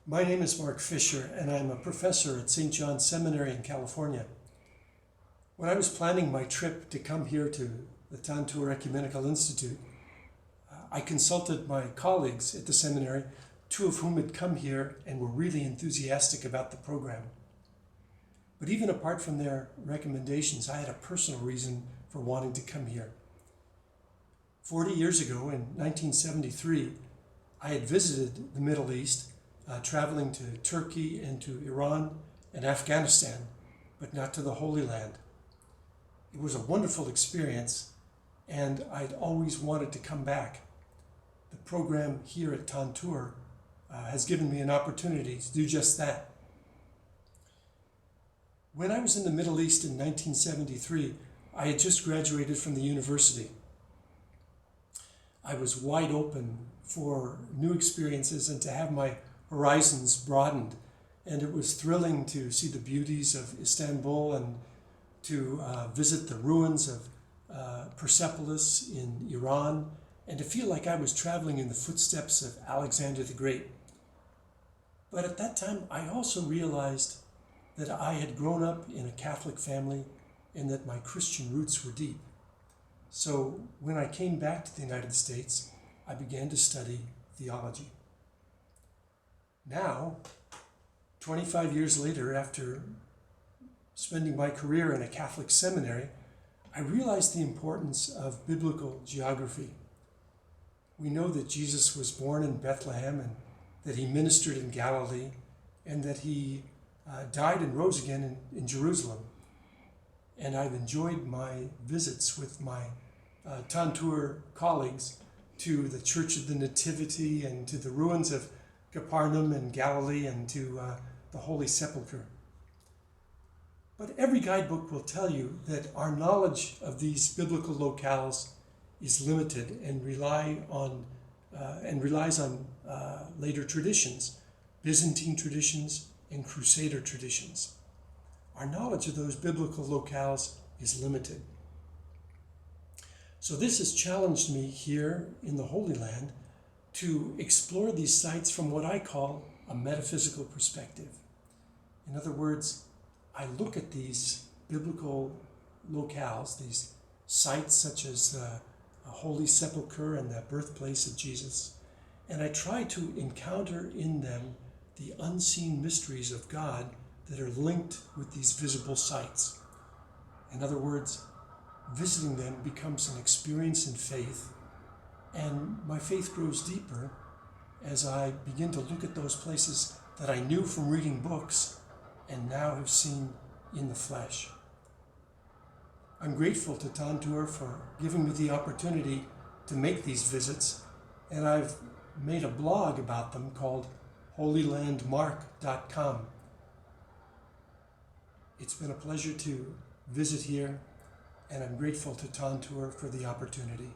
My name is Mark Fisher, and I'm a professor at St. John's Seminary in California. When I was planning my trip to come here to the Tantur Ecumenical Institute, I consulted my colleagues at the seminary, two of whom had come here and were really enthusiastic about the program. But even apart from their recommendations, I had a personal reason for wanting to come here. 40 years ago, in 1973, I had visited the Middle East, traveling to Turkey and to Iran and Afghanistan, but not to the Holy Land. It was a wonderful experience, and I'd always wanted to come back. The program here at Tantur has given me an opportunity to do just that. When I was in the Middle East in 1973, I had just graduated from the university. I was wide open for new experiences and to have my horizons broadened, and it was thrilling to see the beauties of Istanbul and to visit the ruins of Persepolis in Iran, and to feel like I was traveling in the footsteps of Alexander the Great. But at that time, I also realized that I had grown up in a Catholic family and that my Christian roots were deep. So when I came back to the United States, I began to study theology. Now, 25 years later, after spending my career in a Catholic seminary, I realized the importance of biblical geography. We know that Jesus was born in Bethlehem and that he ministered in Galilee and that he died and rose again in Jerusalem. And I've enjoyed my visits with my Tantur colleagues to the Church of the Nativity and to the ruins of Capernaum and Galilee and to the Holy Sepulchre. But every guidebook will tell you that our knowledge of these biblical locales is limited and relies on later traditions, Byzantine traditions and Crusader traditions. Our knowledge of those biblical locales is limited. So this has challenged me here in the Holy Land to explore these sites from what I call a metaphysical perspective. In other words, I look at these biblical locales, these sites such as the Holy Sepulchre and the birthplace of Jesus, and I try to encounter in them the unseen mysteries of God that are linked with these visible sites. In other words, visiting them becomes an experience in faith, and my faith grows deeper as I begin to look at those places that I knew from reading books and now have seen in the flesh. I'm grateful to Tantur for giving me the opportunity to make these visits, and I've made a blog about them called holylandmark.com. It's been a pleasure to visit here, and I'm grateful to Tantur for the opportunity.